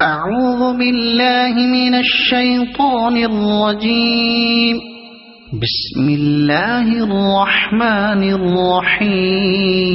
अऊज़ु बिल्लाहि मिनश शैतानिर रजीम। बिस्मिल्लाहिर रहमानिर रहीम।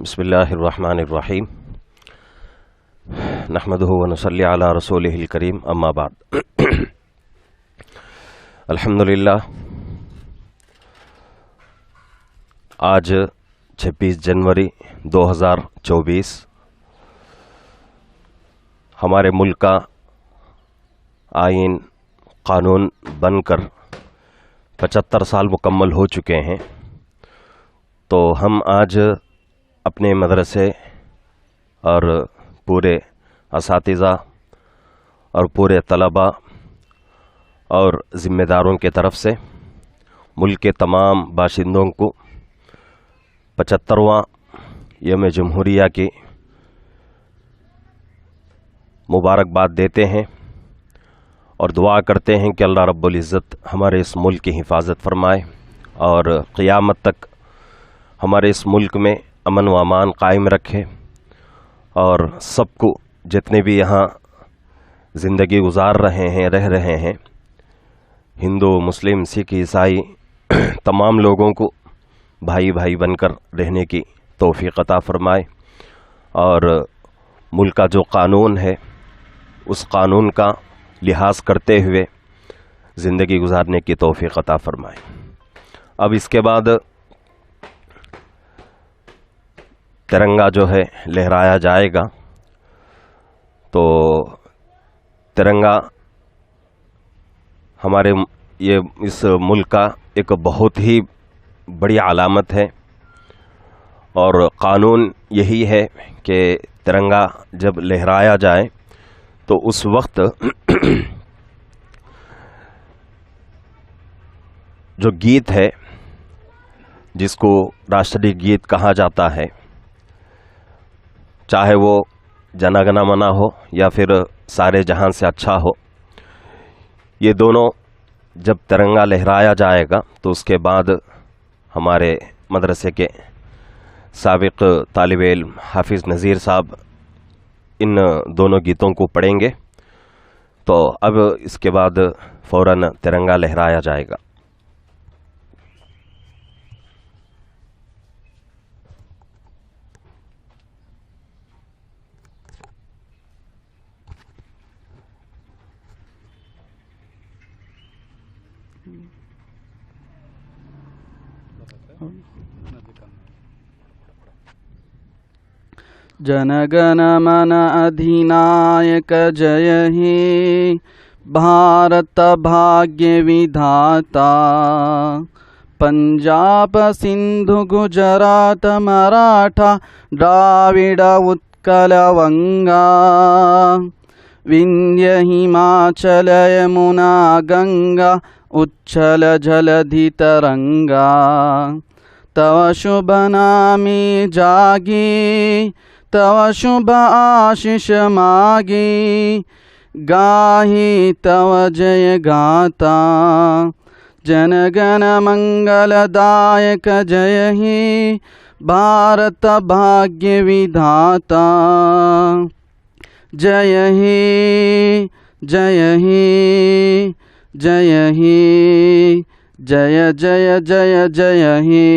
बिस्मिल्लाहिर्रहमानिर्रहीम। नहमदुहु व नसल्ली अला रसूलिहिल करीम, अम्मा बाद। अल्हम्दुलिल्लाह, आज 26 जनवरी 2024 हमारे मुल्क का आईन कानून बनकर 75 साल मुकम्मल हो चुके हैं। तो हम आज अपने मदरसे और पूरे असातिज़ा और पूरे तलबा और ज़िम्मेदारों के तरफ से मुल्क के तमाम बाशिंदों को 75वां यौम जमहूरिया की मुबारकबाद देते हैं और दुआ करते हैं कि अल्लाह रब्बुल इज़्ज़त हमारे इस मुल्क की हिफाजत फरमाए और क़यामत तक हमारे इस मुल्क में अमन व अमान कायम रखे और सबको, जितने भी यहाँ ज़िंदगी गुजार रहे हैं, रह रहे हैं, हिंदू, मुस्लिम, सिख, ईसाई, तमाम लोगों को भाई भाई बनकर रहने की तौफीक अता फरमाए और मुल्क का जो कानून है उस कानून का लिहाज करते हुए ज़िंदगी गुजारने की तौफीक अता फरमाए। अब इसके बाद तिरंगा जो है लहराया जाएगा। तो तिरंगा हमारे इस मुल्क का एक बहुत ही बड़ी अलामत है और क़ानून यही है कि तिरंगा जब लहराया जाए तो उस वक्त जो गीत है, जिसको राष्ट्रीय गीत कहा जाता है, चाहे वो जना गना मना हो या फिर सारे जहां से अच्छा हो, ये दोनों जब तिरंगा लहराया जाएगा तो उसके बाद हमारे मदरसे के साबिक तालिब इल्म हाफिज़ नज़ीर साहब इन दोनों गीतों को पढ़ेंगे। तो अब इसके बाद फ़ौरन तिरंगा लहराया जाएगा। जनगण मन अधिनायक जय हे भारत भाग्य विधाता। पंजाब सिंधु गुजरात मराठा द्राविड़ उत्कल वंगा। विंध्य हिमाचल यमुना गंगा उच्छल जलधि तरंगा। तव शुभ नामे जागे तव शुभ आशीष मागे। गाहे तव जय गाता जनगण मंगलदायक जय हे भारत भाग्य विधाता। जय हे जय हे जय हे जय जय जय जय हे।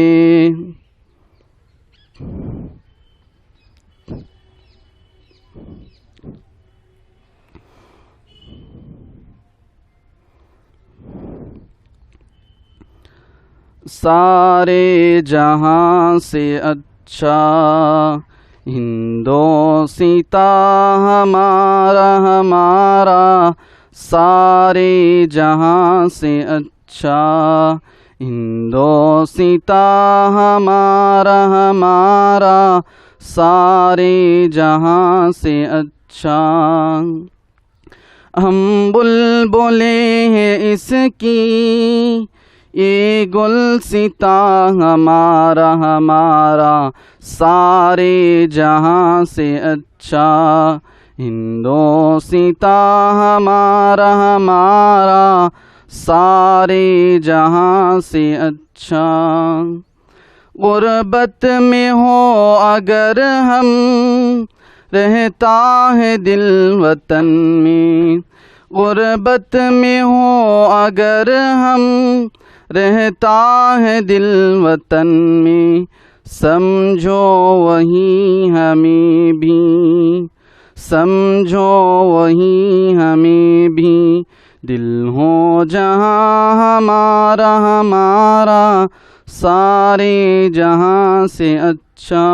सारे जहां से अच्छा हिंदोसिता हमारा हमारा। सारे जहां से अच्छा हिंदोसिता हमारा हमारा। सारे जहां से अच्छा हम बुलबुलें हैं इसकी ये गुलसिता हमारा हमारा सारे जहां से अच्छा, हिंदोसिता हमारा हमारा सारे जहां से अच्छा। गुर्बत में हो अगर हम, रहता है दिल वतन में। गुर्बत में हो अगर हम, रहता है दिल वतन में। समझो वही हमें भी, समझो वही हमें भी। दिल हो जहां हमारा हमारा सारे जहां से अच्छा।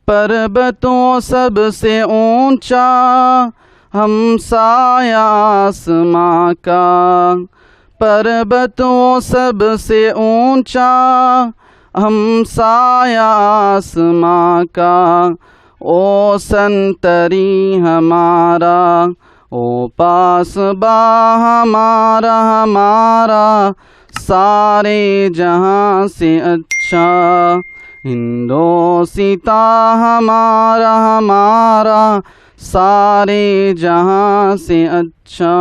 पर्वतों सबसे ऊंचा हमसाया आसमां का। पर्वतों सबसे ऊंचा हमसाया आसमां का। ओ संतरी हमारा, ओ पासबा हमारा हमारा सारे जहां से अच्छा। हिंदोसिता हमारा हमारा सारे जहां से अच्छा।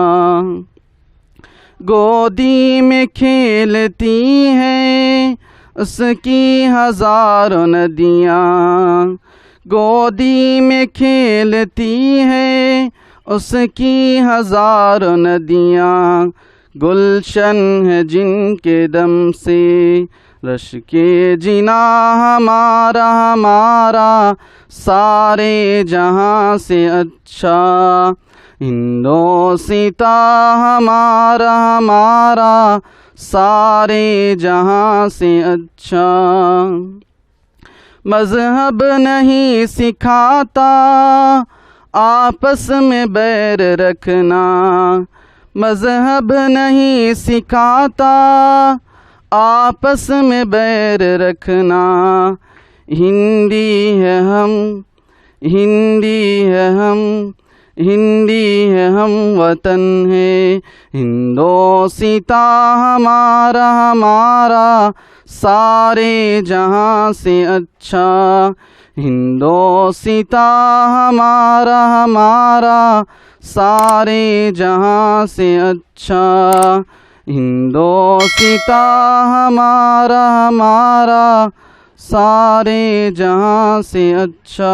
गोदी में खेलती हैं उसकी हजारों नदियाँ। गोदी में खेलती हैं उसकी हजारों नदियाँ। गुलशन है जिनके दम से रश के जिना हमारा हमारा सारे जहां से अच्छा। हिंदोसिता हमारा हमारा सारे जहां से अच्छा। मजहब नहीं सिखाता आपस में बैर रखना। मजहब नहीं सिखाता आपस में बैर रखना। हिंदी है हम, हिंदी है हम, हिंदी है हम वतन है। हिंदोसिता हमारा हमारा सारे जहां से अच्छा। हिंदोसिता हमारा हमारा सारे जहां से अच्छा। हिंदोसिता हमारा हमारा सारे जहां से अच्छा।